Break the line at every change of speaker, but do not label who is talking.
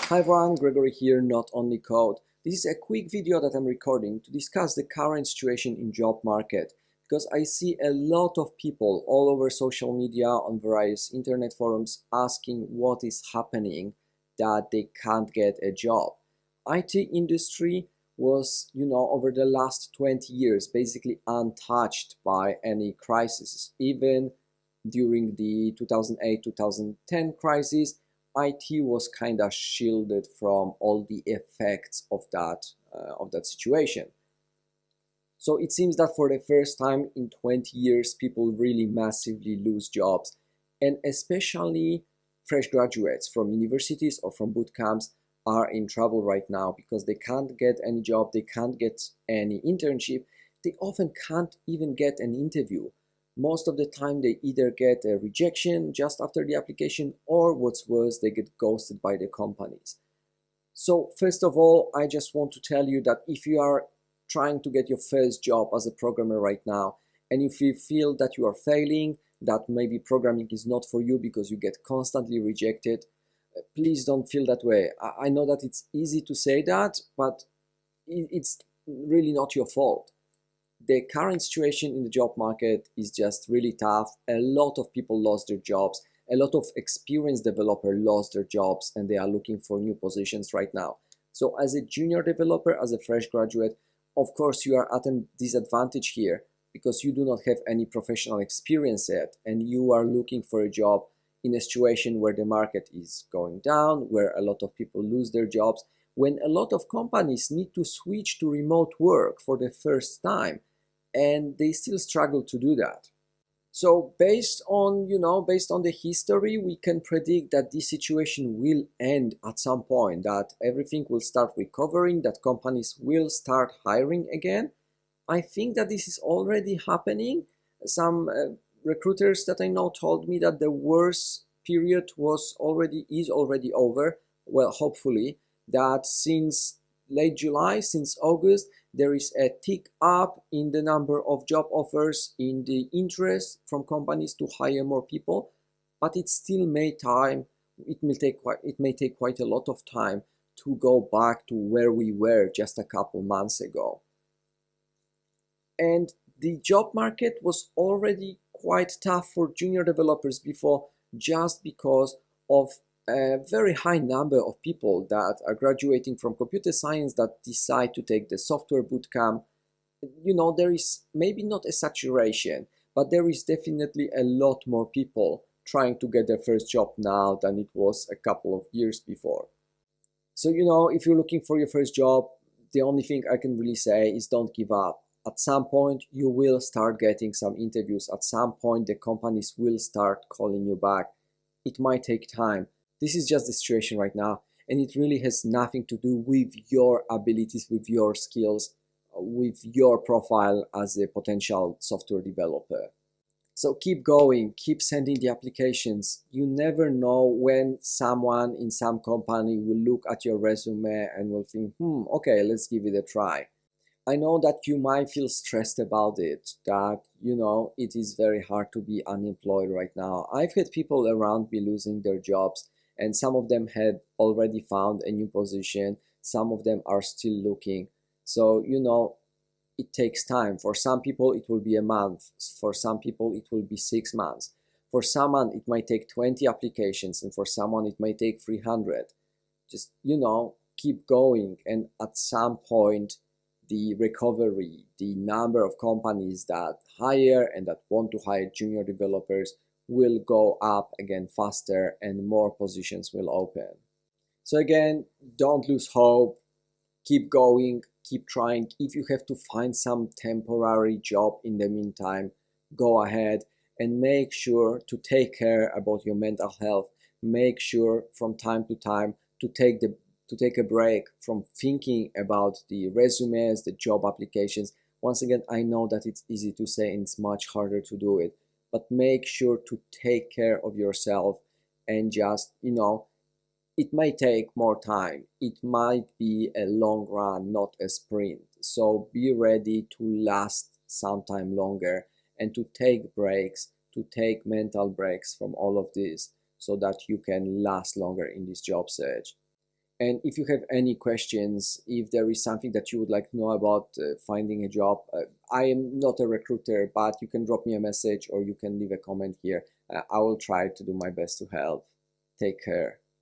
Hi everyone, Gregory here, Not Only Code. This is a quick video that I'm recording to discuss the current situation in job market because I see a lot of people all over social media on various internet forums asking what is happening that they can't get a job. IT industry was, over the last 20 years basically untouched by any crisis. Even during the 2008-2010 crisis, IT was kind of shielded from all the effects of that situation. So it seems that for the first time in 20 years, people really massively lose jobs, and especially fresh graduates from universities or from boot camps are in trouble right now because they can't get any job, they can't get any internship, they often can't even get an interview. Most of the time they either get a rejection just after the application, or what's worse, they get ghosted by the companies. So first of all, I just want to tell you that if you are trying to get your first job as a programmer right now, and if you feel that you are failing, that maybe programming is not for you because you get constantly rejected, please don't feel that way. I know that it's easy to say that, but it's really not your fault. The current situation in the job market is just really tough. A lot of people lost their jobs. A lot of experienced developers lost their jobs and they are looking for new positions right now. So as a junior developer, as a fresh graduate, of course you are at a disadvantage here because you do not have any professional experience yet and you are looking for a job in a situation where the market is going down, where a lot of people lose their jobs, when a lot of companies need to switch to remote work for the first time, and they still struggle to do that. So based on the history, we can predict that this situation will end at some point, that everything will start recovering, that companies will start hiring again. I think that this is already happening. Some recruiters that I know told me that the worst period is already over. Well, hopefully, that since late July, since August, there is a tick up in the number of job offers, in the interest from companies to hire more people, but it still may time. It may take quite a lot of time to go back to where we were just a couple months ago. And the job market was already quite tough for junior developers before, just because of a very high number of people that are graduating from computer science that decide to take the software bootcamp. There is maybe not a saturation, but there is definitely a lot more people trying to get their first job now than it was a couple of years before. So, if you're looking for your first job, the only thing I can really say is don't give up. At some point, you will start getting some interviews. At some point, the companies will start calling you back. It might take time. This is just the situation right now, and it really has nothing to do with your abilities, with your skills, with your profile as a potential software developer. So keep going, keep sending the applications. You never know when someone in some company will look at your resume and will think, okay, let's give it a try. I know that you might feel stressed about it, that, it is very hard to be unemployed right now. I've had people around me losing their jobs, and some of them had already found a new position. Some of them are still looking. So, it takes time. For some people, it will be a month. For some people, it will be 6 months. For someone, it might take 20 applications, and for someone, it might take 300. Just, keep going, and at some point, the recovery, the number of companies that hire and that want to hire junior developers will go up again faster and more positions will open. So again, don't lose hope, keep going, keep trying. If you have to find some temporary job in the meantime, go ahead and make sure to take care about your mental health. Make sure from time to time to take a break from thinking about the resumes, the job applications. Once again, I know that it's easy to say and it's much harder to do it, but make sure to take care of yourself and just, it might take more time. It might be a long run, not a sprint. So be ready to last some time longer and to take breaks, to take mental breaks from all of this so that you can last longer in this job search. And if you have any questions, if there is something that you would like to know about finding a job, I am not a recruiter, but you can drop me a message or you can leave a comment here. I will try to do my best to help. Take care.